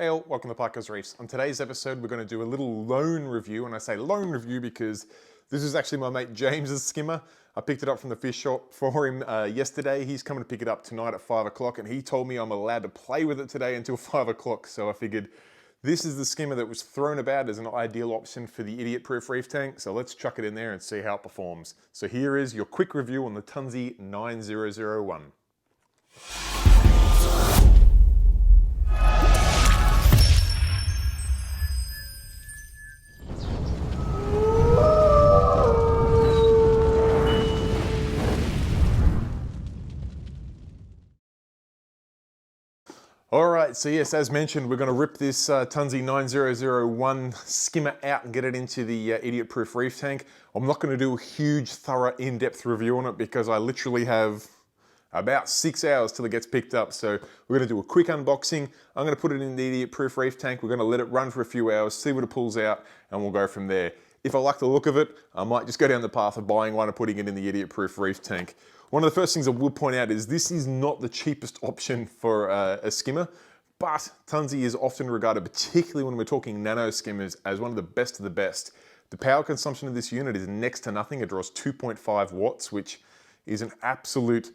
Hey all, welcome to Parker's Reefs. On today's episode, we're going to do a little loan review, and I say loan review because this is actually my mate James's skimmer. I picked it up from the fish shop for him yesterday. He's coming to pick it up tonight at 5 o'clock, and he told me I'm allowed to play with it today until 5 o'clock, so I figured this is the skimmer that was thrown about as an ideal option for the idiot-proof reef tank, so let's chuck it in there and see how it performs. So here is your quick review on the Tunze 9001. Alright, so yes, as mentioned, we're going to rip this Tunze 9001 skimmer out and get it into the idiot-proof reef tank. I'm not going to do a huge, thorough, in-depth review on it because I literally have about 6 hours till it gets picked up. So we're going to do a quick unboxing. I'm going to put it in the idiot-proof reef tank. We're going to let it run for a few hours, see what it pulls out, and we'll go from there. If I like the look of it, I might just go down the path of buying one and putting it in the idiot-proof reef tank. One of the first things I will point out is this is not the cheapest option for a skimmer, but Tunze is often regarded, particularly when we're talking nano skimmers, as one of the best of the best. The power consumption of this unit is next to nothing. It draws 2.5 watts, which is an absolute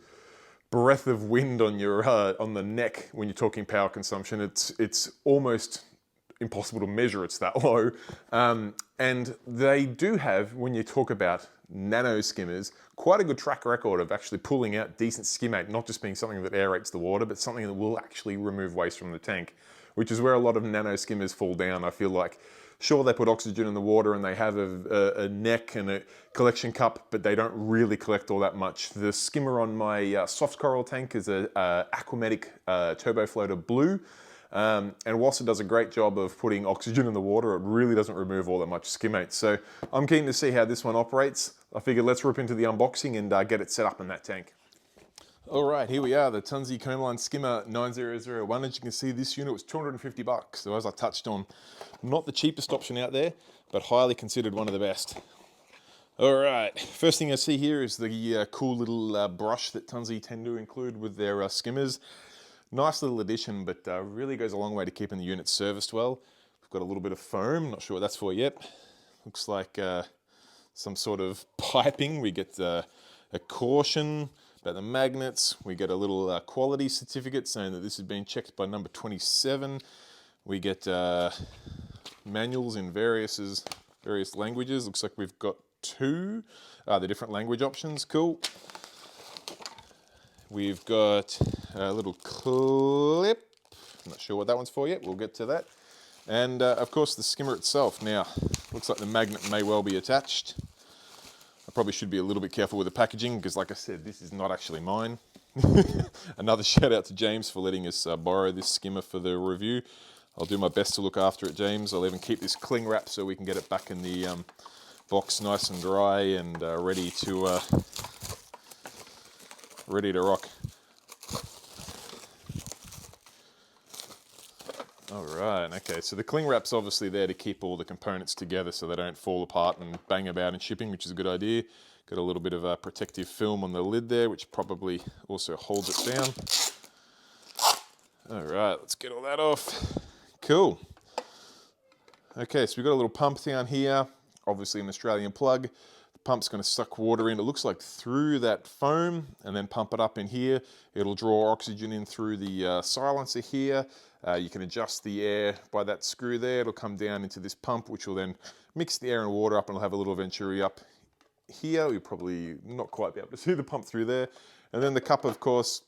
breath of wind on your on the neck when you're talking power consumption. It's almost impossible to measure, it's that low. And they do have, when you talk about nano skimmers, quite a good track record of actually pulling out decent skimmate, not just being something that aerates the water, but something that will actually remove waste from the tank, which is where a lot of nano skimmers fall down. I feel like, sure, they put oxygen in the water and they have a neck and a collection cup, but they don't really collect all that much. The skimmer on my soft coral tank is a Aquamatic turbo floater blue. And whilst it does a great job of putting oxygen in the water, it really doesn't remove all that much skimmate. So I'm keen to see how this one operates. I figured let's rip into the unboxing and get it set up in that tank. All right, here we are, the Tunze Combline Skimmer 9001. As you can see, this unit was 250 bucks. So as I touched on, not the cheapest option out there, but highly considered one of the best. All right, first thing I see here is the cool little brush that Tunze tend to include with their skimmers. Nice little addition, but really goes a long way to keeping the unit serviced well. We've got a little bit of foam, not sure what that's for yet. Looks like some sort of piping. We get a caution about the magnets. We get a little quality certificate saying that this has been checked by number 27. We get manuals in various languages. Looks like we've got two. The different language options, cool. We've got a little clip, not sure what that one's for yet, we'll get to that. And of course the skimmer itself. Now, looks like the magnet may well be attached. I probably should be a little bit careful with the packaging because, like I said, this is not actually mine. Another shout out to James for letting us borrow this skimmer for the review. I'll do my best to look after it, James. I'll even keep this cling wrap so we can get it back in the box nice and dry and ready to rock. All right, okay, so the cling wrap's obviously there to keep all the components together so they don't fall apart and bang about in shipping, which is a good idea. Got a little bit of protective film on the lid there, which probably also holds it down. All right, let's get all that off. Cool. Okay, so we've got a little pump down here, obviously an Australian plug. Pump's going to suck water in, it looks like through that foam, and then pump it up in here. It'll draw oxygen in through the silencer here. You can adjust the air by that screw there. It'll come down into this pump, which will then mix the air and water up, and it'll have a little venturi up here. You'll probably not quite be able to see the pump through there. And then the cup, of course,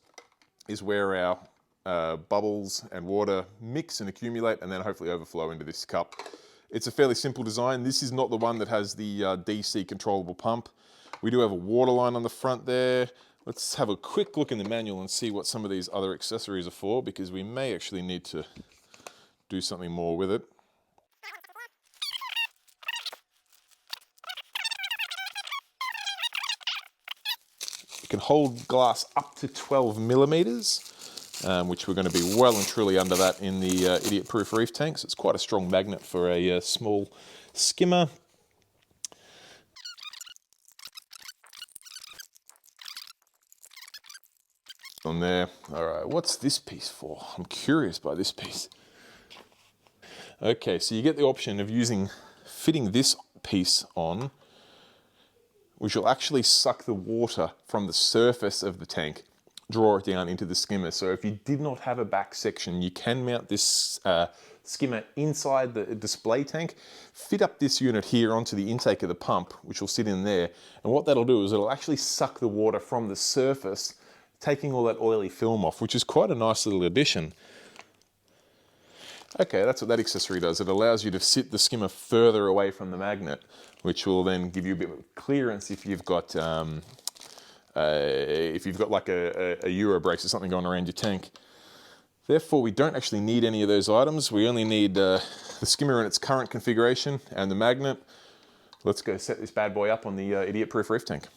is where our bubbles and water mix and accumulate, and then hopefully overflow into this cup. It's a fairly simple design. This is not the one that has the DC controllable pump. We do have a water line on the front there. Let's have a quick look in the manual and see what some of these other accessories are for, because we may actually need to do something more with it. It can hold glass up to 12 millimeters. Which we're going to be well and truly under that in the idiot-proof reef tank. So it's quite a strong magnet for a small skimmer. On there. All right, what's this piece for? I'm curious by this piece. Okay, so you get the option of fitting this piece on, which will actually suck the water from the surface of the tank, draw it down into the skimmer. So if you did not have a back section, you can mount this skimmer inside the display tank, fit up this unit here onto the intake of the pump, which will sit in there. And what that'll do is it'll actually suck the water from the surface, taking all that oily film off, which is quite a nice little addition. Okay, that's what that accessory does. It allows you to sit the skimmer further away from the magnet, which will then give you a bit of clearance if you've got like a Euro brakes or something going around your tank. Therefore, we don't actually need any of those items. We only need the skimmer in its current configuration and the magnet. Let's go set this bad boy up on the idiot-proof reef tank.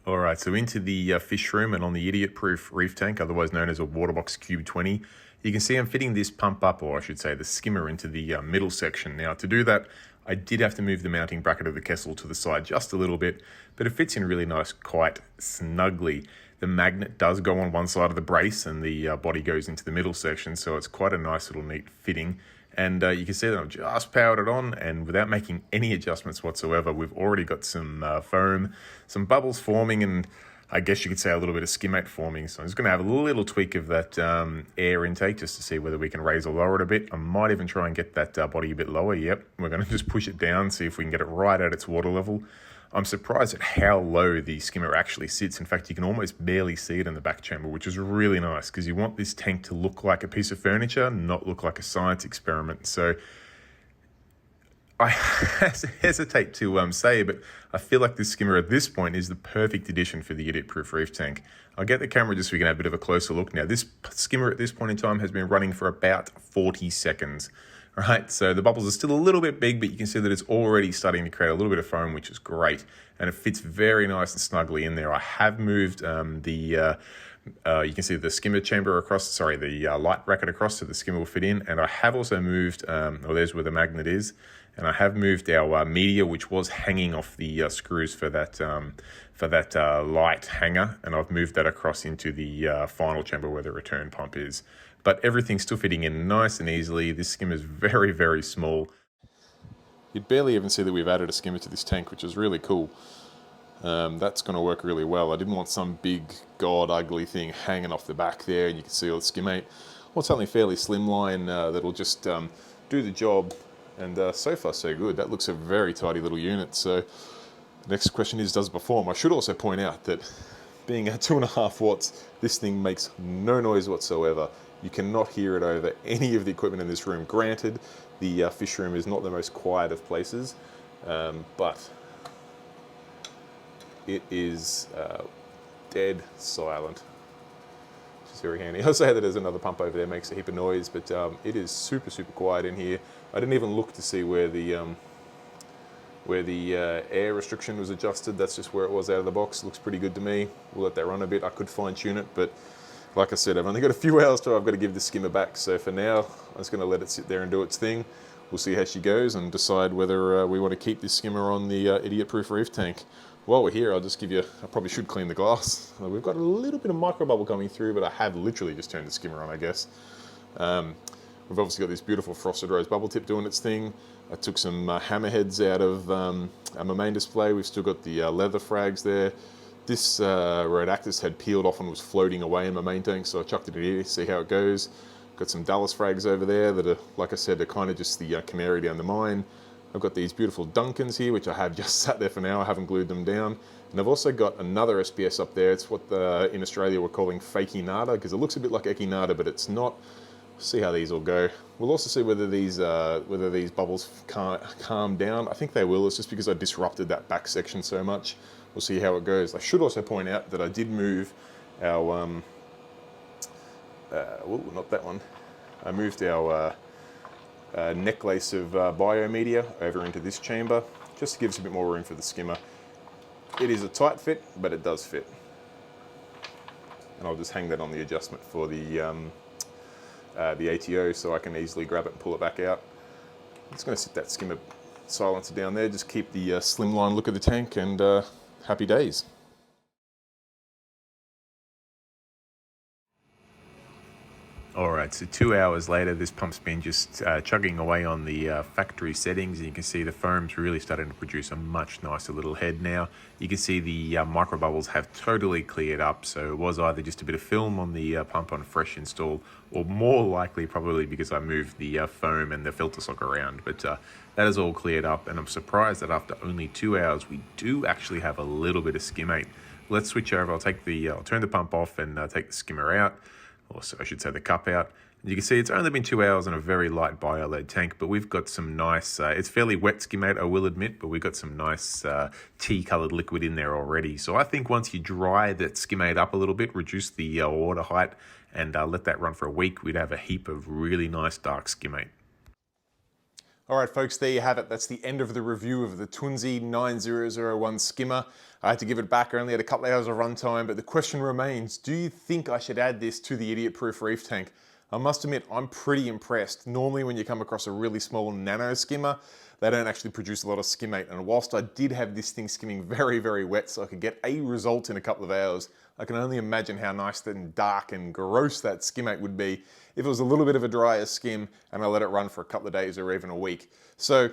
All right, so into the fish room and on the idiot-proof reef tank, otherwise known as a Waterbox Cube 20, you can see I'm fitting this pump up, or I should say the skimmer, into the middle section. Now, to do that, I did have to move the mounting bracket of the Kessel to the side just a little bit, but it fits in really nice, quite snugly. The magnet does go on one side of the brace and the body goes into the middle section, so it's quite a nice little neat fitting. And you can see that I've just powered it on, and without making any adjustments whatsoever, we've already got some foam, some bubbles forming, and I guess you could say a little bit of skimmate forming. So I'm just going to have a little tweak of that air intake just to see whether we can raise or lower it a bit. I might even try and get that body a bit lower. Yep, we're going to just push it down, see if we can get it right at its water level. I'm surprised at how low the skimmer actually sits. In fact, you can almost barely see it in the back chamber, which is really nice because you want this tank to look like a piece of furniture, not look like a science experiment. So I hesitate to say, but I feel like this skimmer at this point is the perfect addition for the idiot-proof reef tank. I'll get the camera just so we can have a bit of a closer look. Now, this skimmer at this point in time has been running for about 40 seconds. Right, so the bubbles are still a little bit big, but you can see that it's already starting to create a little bit of foam, which is great. And it fits very nice and snugly in there. I have moved you can see the skimmer chamber across, the light bracket across so the skimmer will fit in. And I have also moved, there's where the magnet is. And I have moved our media, which was hanging off the screws for that light hanger. And I've moved that across into the final chamber where the return pump is. But everything's still fitting in nice and easily. This skimmer is very, very small. You'd barely even see that we've added a skimmer to this tank, which is really cool. That's going to work really well. I didn't want some big, god ugly thing hanging off the back there, and you can see all the skimmate. Well, something fairly slimline that'll just do the job. And so far, so good. That looks a very tidy little unit. So the next question is, does it perform? I should also point out that being at 2.5 watts, this thing makes no noise whatsoever. You cannot hear it over any of the equipment in this room. Granted, the fish room is not the most quiet of places, but it is dead silent, which is very handy. I'll say that there's another pump over there, makes a heap of noise, but it is super, super quiet in here. I didn't even look to see where the air restriction was adjusted. That's just where it was out of the box. Looks pretty good to me. We'll let that run a bit. I could fine tune it, but like I said, I've only got a few hours till I've got to give the skimmer back. So for now, I'm just going to let it sit there and do its thing. We'll see how she goes and decide whether we want to keep this skimmer on the idiot-proof reef tank. While we're here, I'll just give you, I probably should clean the glass. We've got a little bit of micro bubble coming through, but I have literally just turned the skimmer on, I guess. We've obviously got this beautiful frosted rose bubble tip doing its thing. I took some hammerheads out of my main display. We've still got the leather frags there. This Rhodactis had peeled off and was floating away in my main tank, so I chucked it in here to see how it goes. Got some Dallas frags over there that are, like I said, are kind of just the canary down the mine. I've got these beautiful Duncans here, which I have just sat there for now. I haven't glued them down. And I've also got another SPS up there. It's what in Australia we're calling fake Nada, because it looks a bit like Echinata, but it's not. See how these all go. We'll also see whether these bubbles calm down. I think they will. It's just because I disrupted that back section so much. We'll see how it goes. I should also point out that I did move our, not that one. I moved our necklace of biomedia over into this chamber, just to give us a bit more room for the skimmer. It is a tight fit, but it does fit. And I'll just hang that on the adjustment for the ATO so I can easily grab it and pull it back out. I'm just going to sit that skimmer silencer down there, just keep the slimline look of the tank, and happy days. Alright, Alright, so 2 hours later, this pump's been just chugging away on the factory settings, and you can see the foam's really starting to produce a much nicer little head now. You can see the micro bubbles have totally cleared up, so it was either just a bit of film on the pump on fresh install, or more likely probably because I moved the foam and the filter sock around. But that is all cleared up, and I'm surprised that after only 2 hours, we do actually have a little bit of skimmate. Let's switch over. I'll turn the pump off and take the skimmer out. Or so I should say the cup out. You can see it's only been 2 hours on a very light bio-lead tank, but we've got some nice, it's fairly wet skimmate, I will admit, but we've got some nice tea-coloured liquid in there already. So I think once you dry that skimmate up a little bit, reduce the water height, and let that run for a week, we'd have a heap of really nice dark skimmate. All right, folks, there you have it. That's the end of the review of the Tunze 9001 skimmer. I had to give it back. I only had a couple of hours of runtime, but the question remains, do you think I should add this to the idiot-proof reef tank? I must admit, I'm pretty impressed. Normally when you come across a really small nano skimmer, they don't actually produce a lot of skimmate. And whilst I did have this thing skimming very, very wet so I could get a result in a couple of hours, I can only imagine how nice and dark and gross that skimmate would be if it was a little bit of a drier skim and I let it run for a couple of days or even a week. So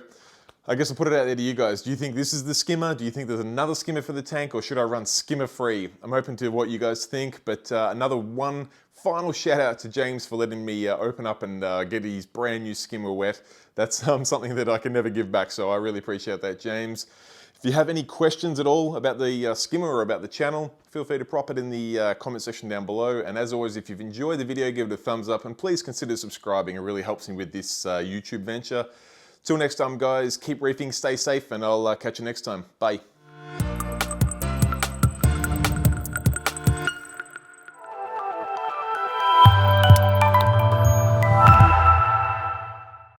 I guess I'll put it out there to you guys. Do you think this is the skimmer? Do you think there's another skimmer for the tank, or should I run skimmer free? I'm open to what you guys think, but another one final shout out to James for letting me open up and get his brand new skimmer wet. That's something that I can never give back, so I really appreciate that, James. If you have any questions at all about the skimmer or about the channel, feel free to prop it in the comment section down below. And as always, if you've enjoyed the video, give it a thumbs up, and please consider subscribing. It really helps me with this YouTube venture. Till next time, guys, keep reefing, stay safe, and I'll catch you next time. Bye.